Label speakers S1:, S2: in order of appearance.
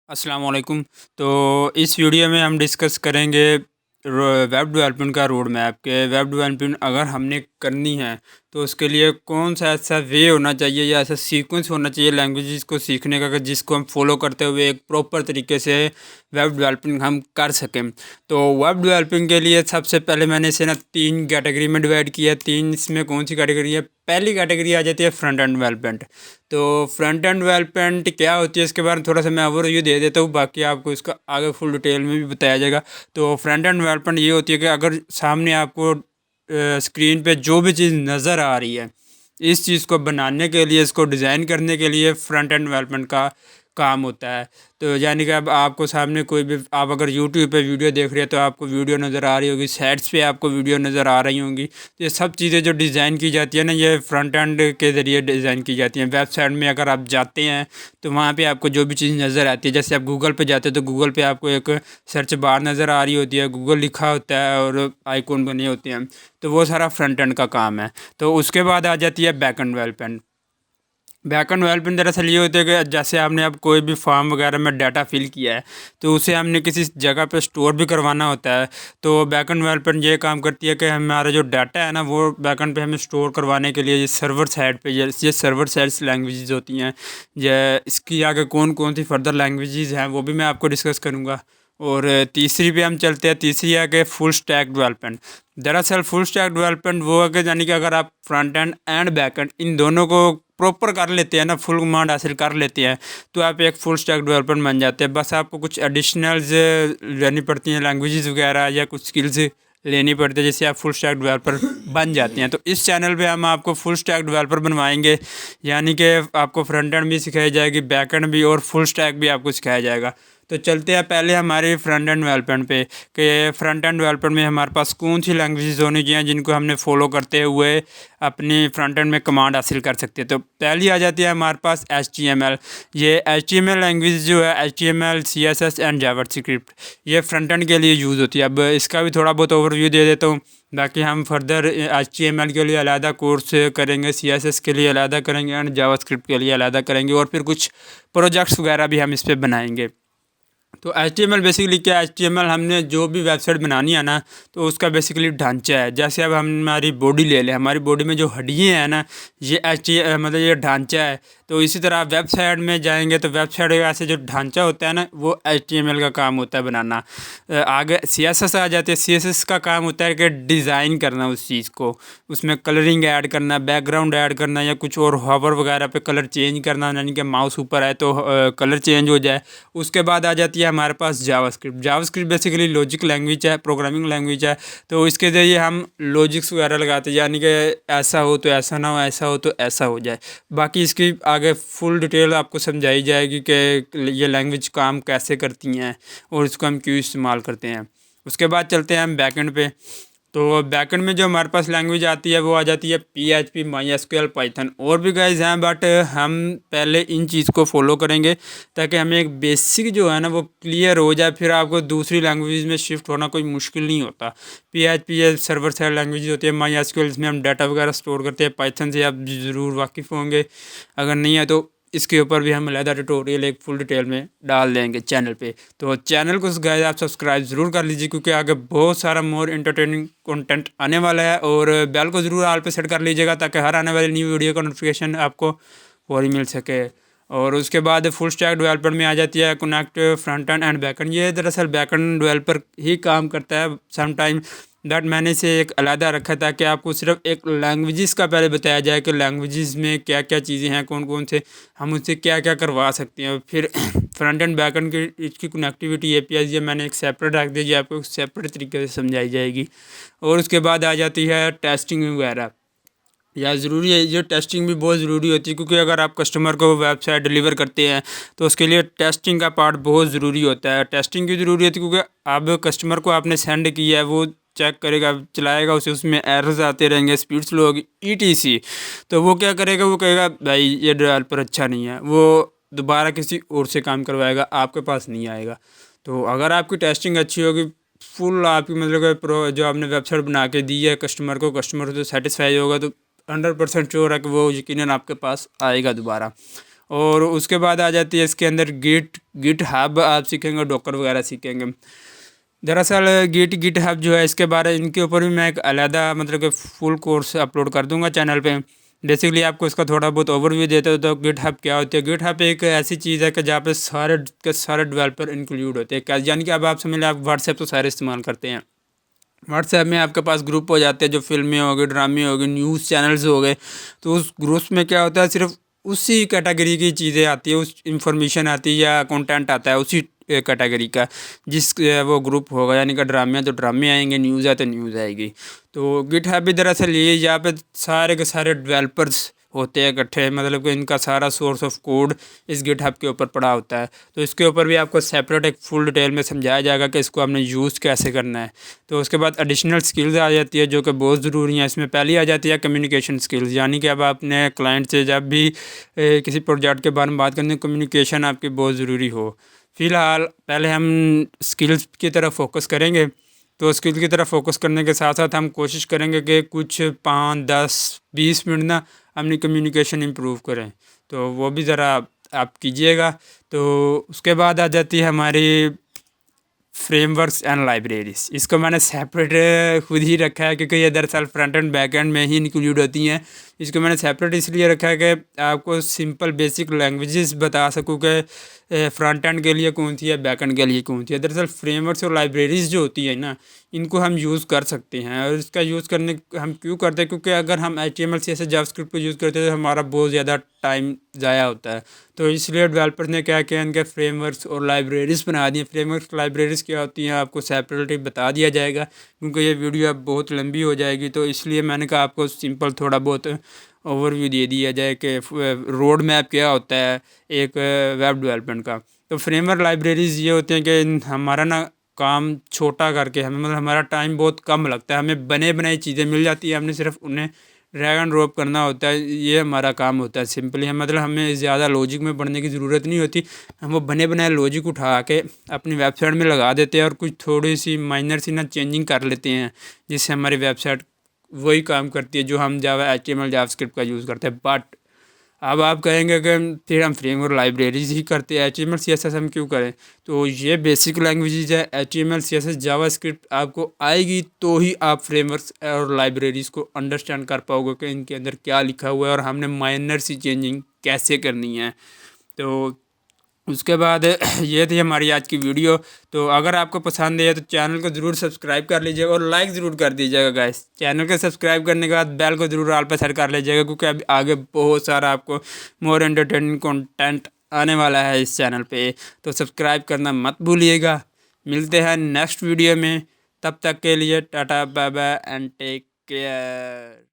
S1: अस्सलाम वालेकुम। तो इस वीडियो में हम डिस्कस करेंगे वेब डेवलपमेंट का रोड मैप के वेब डेवलपमेंट अगर हमने करनी है तो उसके लिए कौन सा ऐसा वे होना चाहिए या ऐसा सीक्वेंस होना चाहिए लैंग्वेजेस को सीखने का जिसको हम फॉलो करते हुए एक प्रॉपर तरीके से वेब डेवलपिंग हम कर सकें। तो वेब डेवलपिंग के लिए सबसे पहले मैंने इसे ना 3 कैटेगरी में डिवाइड किया। 3 इसमें कौन सी कैटेगरी है? पहली कैटेगरी आ जाती है फ्रंट एंड डेवलपमेंट। तो फ्रंट एंड डेवलपमेंट क्या होती है इसके बारे में थोड़ा सा मैं ओवरव्यू दे देता हूँ, बाकी आपको इसका आगे फुल डिटेल में भी बताया जाएगा। तो फ्रंट एंड डेवलपमेंट ये होती है कि अगर सामने आपको स्क्रीन पे जो भी चीज़ नज़र आ रही है, इस चीज़ को बनाने के लिए, इसको डिज़ाइन करने के लिए फ्रंट एंड डेवलपमेंट का काम होता है। तो यानी कि अब आपको सामने कोई भी, आप अगर यूट्यूब पे वीडियो देख रहे हैं तो आपको वीडियो नज़र आ रही होगी, साइट्स पे आपको वीडियो नज़र आ रही होंगी। ये सब चीज़ें जो डिज़ाइन की जाती है ना, ये फ्रंट एंड के ज़रिए डिज़ाइन की जाती हैं। वेबसाइट में अगर आप जाते हैं तो वहाँ पे आपको जो भी चीज़ नज़र आती है, जैसे आप गूगल पे जाते हैं तो गूगल पे आपको एक सर्च बार नज़र आ रही होती है, गूगल लिखा होता है और आइकॉन बने होते हैं, तो वो सारा फ्रंट एंड का काम है। तो उसके बाद आ जाती है back and development. Backend development दरअसल ये होती है कि जैसे आपने अब कोई भी फॉर्म वगैरह में डाटा फिल किया है तो उसे हमने किसी जगह पे स्टोर भी करवाना होता है। तो बैकएंड डेवलपमेंट ये काम करती है कि हमारा जो डाटा है ना, वो बैकएंड पे हमें स्टोर करवाने के लिए ये सर्वर साइड पे ये सर्वर साइड्स लैंग्वेजेस होती हैं। ये इसकी आगे कौन कौन सी फर्दर लैंग्वेजेस हैं वो भी मैं आपको डिस्कस करूँगा। और तीसरी पे हम चलते हैं। तीसरी है कि फुल स्टैक डेवलपमेंट। दरअसल फुल स्टैक डेवलपमेंट वो है कि यानी कि अगर आप front end and back and in दोनों को प्रॉपर कर लेते हैं ना, फुल कमांड हासिल कर लेते हैं, तो आप एक फुल स्टैक डेवलपर बन जाते हैं। बस आपको कुछ एडिशनल्स लेनी पड़ती हैं, लैंग्वेजेस वगैरह या कुछ स्किल्स लेनी पड़ती है, जिससे आप फुल स्टैक डेवलपर बन जाते हैं। तो इस चैनल पे हम आपको फुल स्टैक डेवलपर बनवाएंगे, यानी कि आपको फ्रंट एंड भी सिखाई जाएगी, बैक एंड भी, और फुल स्टैक भी आपको सिखाया जाएगा। तो चलते हैं पहले हमारे फ्रंट एंड डेवलपमेंट पे कि फ्रंट एंड डेवलपमेंट में हमारे पास कौन सी लैंग्वेजेस होनी चाहिए जिनको हमने फॉलो करते हुए अपनी फ्रंट एंड में कमांड हासिल कर सकते हैं। तो पहली आ जाती है हमारे पास HTML। ये HTML लैंग्वेज जो है, HTML CSS एंड जावास्क्रिप्ट, ये फ्रंट एंड के लिए यूज़ होती है। अब इसका भी थोड़ा बहुत ओवरव्यू दे देता हूँ, बाकी हम फर्दर HTML के लिए अलहदा कोर्स करेंगे, CSS के लिए अलहदा करेंगे एंड जावास्क्रिप्ट के लिए अलहदा करेंगे, और फिर कुछ प्रोजेक्ट्स वगैरह भी हम इस पर बनाएंगे। तो HTML बेसिकली क्या है? HTML हमने जो भी वेबसाइट बनानी है ना, तो उसका बेसिकली ढांचा है। जैसे अब हम हमारी बॉडी ले लें, हमारी बॉडी में जो हड्डियाँ हैं ना, ये मतलब ये ढांचा है। तो इसी तरह आप वेबसाइट में जाएंगे तो वेबसाइट का ऐसे जो ढांचा होता है ना, वो HTML का काम होता है बनाना। आगे CSS आ जाते हैं। CSS का काम होता है कि डिज़ाइन करना उस चीज़ को, उसमें कलरिंग ऐड करना, बैकग्राउंड ऐड करना, या कुछ और हॉवर वगैरह पे कलर चेंज करना, यानी कि माउस ऊपर आए तो कलर चेंज हो जाए। उसके बाद आ जाती है हमारे पास JavaScript. JavaScript basically logic language है, प्रोग्रामिंग लैंग्वेज है। तो इसके ज़रिए हम लॉजिक्स वगैरह लगाते हैं, यानी कि ऐसा हो तो ऐसा ना हो, ऐसा हो तो ऐसा हो जाए। बाकी इसकी आगे फुल डिटेल आपको समझाई जाएगी कि ये लैंग्वेज काम कैसे करती हैं और इसको हम क्यों इस्तेमाल करते हैं। उसके बाद चलते हैं हम बैकएंड पे। तो बैकएंड में जो हमारे पास लैंग्वेज आती है वो आ जाती है PHP, MySQL, पाइथन, और भी गाइज हैं, बट हम पहले इन चीज़ को फॉलो करेंगे ताकि हमें एक बेसिक जो है ना वो क्लियर हो जाए, फिर आपको दूसरी लैंग्वेज में शिफ्ट होना कोई मुश्किल नहीं होता। PHP ये सर्वर साइड लैंग्वेज होती है, MySQL इसमें हम डाटा वगैरह स्टोर करते हैं, पाइथन से आप ज़रूर वाकिफ़ होंगे, अगर नहीं है तो इसके ऊपर भी हम अलहदा ट्यूटोरियल एक फुल डिटेल में डाल देंगे चैनल पे। तो चैनल को गाइस आप सब्सक्राइब ज़रूर कर लीजिए, क्योंकि आगे बहुत सारा मोर इंटरटेनिंग कंटेंट आने वाला है, और बेल को ज़रूर ऑल पे सेट कर लीजिएगा ताकि हर आने वाली न्यू वीडियो का नोटिफिकेशन आपको फौरी मिल सके। और उसके बाद फुल स्टैक डेवलपमेंट में आ जाती है connect front end and back and. ये दरअसल बैक एंड डेवलपर ही काम करता है समटाइम, दैट मैंने इसे एक अलहदा रखा था कि आपको सिर्फ एक लैंग्वेजेस का पहले बताया जाए कि लैंग्वेजेस में क्या क्या चीज़ें हैं, कौन कौन से हम उससे क्या क्या करवा सकते हैं। फिर फ्रंट एंड बैक एंड की इसकी कनेक्टिविटी API ये मैंने एक सेपरेट रख दी, आपको एक सेपरेट तरीके से समझाई जाएगी। और उसके बाद आ जाती है टेस्टिंग वगैरह। या ज़रूरी है, ये टेस्टिंग भी बहुत ज़रूरी होती है, क्योंकि अगर आप कस्टमर को वेबसाइट डिलीवर करते हैं तो उसके लिए टेस्टिंग का पार्ट बहुत ज़रूरी होता है। टेस्टिंग की ज़रूरी होती है क्योंकि अब कस्टमर को आपने सेंड किया है, वो चेक करेगा, चलाएगा उसे, उसमें एरर्स आते रहेंगे, स्पीड स्लो होगी, ETC। तो वो क्या करेगा, वो कहेगा भाई ये डेवलपर अच्छा नहीं है, वो दोबारा किसी और से काम करवाएगा, आपके पास नहीं आएगा। तो अगर आपकी टेस्टिंग अच्छी होगी, फुल आपकी मतलब कि जो आपने वेबसाइट बना के दी है कस्टमर को, कस्टमर तो सेटिस्फाई होगा, तो 100% श्योर है कि वो यकीनन आपके पास आएगा दोबारा। और उसके बाद आ जाती है इसके अंदर गिट हब आप सीखेंगे, डॉकर वगैरह सीखेंगे। दरअसल गिट हब जो है इसके बारे इनके ऊपर भी मैं एक अलहदा मतलब कि फुल कोर्स अपलोड कर दूंगा चैनल पे। बेसिकली आपको इसका थोड़ा बहुत ओवरव्यू देते हो तो गिट हब क्या होती है। गिट हब एक ऐसी चीज़ है कि जहाँ पे सारे के सारे डेवलपर इंक्लूड होते हैं। यानी कि अब आप समझ लें आप व्हाट्सएप तो सारे इस्तेमाल करते हैं। व्हाट्सएप में आपके पास ग्रुप हो जाते हैं जो फिल्में हो गई, ड्रामे हो गए, न्यूज़ चैनल्स हो गए। तो उस ग्रुप्स में क्या होता है सिर्फ उसी कैटेगरी की चीज़ें आती है, उस इंफॉर्मेशन आती है या कंटेंट आता है उसी कैटेगरी का जिस वो ग्रुप होगा। यानी कि ड्रामे है तो ड्रामे आएंगे, न्यूज़ है तो न्यूज़ आएगी। तो गिटहब भी दरअसल ये यहाँ पे सारे के सारे डेवलपर्स होते हैं इकट्ठे, मतलब कि इनका सारा सोर्स ऑफ कोड इस गिटहब के ऊपर पड़ा होता है। तो इसके ऊपर भी आपको सेपरेट एक फुल डिटेल में समझाया जाएगा कि इसको आपने यूज़ कैसे करना है। तो उसके बाद एडिशनल स्किल्स आ जाती है जो कि बहुत ज़रूरी है। इसमें पहली आ जाती है कम्युनिकेशन स्किल्स, यानी कि अब आपने क्लाइंट से जब भी किसी प्रोजेक्ट के बारे में बात करनी, कम्युनिकेशन आपकी बहुत ज़रूरी हो। फ़िलहाल पहले हम स्किल्स की तरफ फोकस करेंगे। तो स्किल की तरफ फोकस करने के साथ साथ हम कोशिश करेंगे कि कुछ 5, 10, 20 मिनट ना अपनी कम्युनिकेशन इम्प्रूव करें। तो वो भी ज़रा आप कीजिएगा। तो उसके बाद आ जाती है हमारी फ्रेमवर्क्स एंड लाइब्रेरीज। इसको मैंने सेपरेट खुद ही रखा है क्योंकि ये दरअसल फ्रंट एंड बैक एंड में ही इंक्लूड होती हैं। इसको मैंने सेपरेट इसलिए रखा है कि आपको सिंपल बेसिक लैंग्वेजेस बता सकूँ कि फ्रंट एंड के लिए कौन सी है, बैक एंड के लिए कौन सी है। दरअसल फ्रेमवर्क्स और लाइब्रेरीज जो होती है ना, इनको हम यूज़ कर सकते हैं। और इसका यूज़ करने हम क्यों करते हैं, क्योंकि अगर हम HTML CSS जावास्क्रिप्ट को यूज़ करते हैं तो हमारा बहुत ज़्यादा टाइम ज़ाया होता है। तो इसलिए डेवलपर ने क्या किया, इनके फ्रेमवर्क्स और लाइब्रेरीज़ बना दिए। फ्रेमवर्क्स लाइब्रेरीज़ क्या होती हैं आपको सेपरेटली बता दिया जाएगा, क्योंकि ये वीडियो अब बहुत लंबी हो जाएगी। तो इसलिए मैंने कहा आपको सिंपल थोड़ा बहुत ओवरव्यू दे दिया जाए कि रोड मैप क्या होता है एक वेब डेवलपमेंट का। तो फ्रेमवर्क लाइब्रेरीज़ ये होते हैं कि हमारा ना काम छोटा करके हमें मतलब हमारा टाइम बहुत कम लगता है, हमें बने बनाई चीज़ें मिल जाती है, हमने सिर्फ उन्हें ड्रैग एंड ड्रॉप करना होता है। ये हमारा काम होता है सिंपली। हम मतलब हमें ज़्यादा लॉजिक में पढ़ने की ज़रूरत नहीं होती। हम वो बने बनाए लॉजिक उठा के अपनी वेबसाइट में लगा देते हैं और कुछ थोड़ी सी माइनर सी ना चेंजिंग कर लेते हैं, जिससे हमारी वेबसाइट वही काम करती है जो हम जावा HTML जावास्क्रिप्ट का यूज़ करते हैं। बट अब आप कहेंगे कि फिर हम फ्रेमवर्क लाइब्रेरीज ही करते हैं, HTML CSS हम क्यों करें। तो ये बेसिक लैंग्वेजेज है। HTML CSS जावास्क्रिप्ट आपको आएगी तो ही आप फ्रेमवर्क्स और लाइब्रेरीज़ को अंडरस्टैंड कर पाओगे कि इनके अंदर क्या लिखा हुआ है और हमने माइनर सी चेंजिंग कैसे करनी है। तो उसके बाद ये थी हमारी आज की वीडियो। तो अगर आपको पसंद है तो चैनल को ज़रूर सब्सक्राइब कर लीजिएगा और लाइक ज़रूर कर दीजिएगा गाइस। चैनल को सब्सक्राइब करने के बाद बेल को ज़रूर ऑल पे सेट कर लीजिएगा, क्योंकि अभी आगे बहुत सारा आपको मोर एंटरटेनिंग कंटेंट आने वाला है इस चैनल पे। तो सब्सक्राइब करना मत भूलिएगा। मिलते हैं नेक्स्ट वीडियो में, तब तक के लिए ta ta bye bye and take care.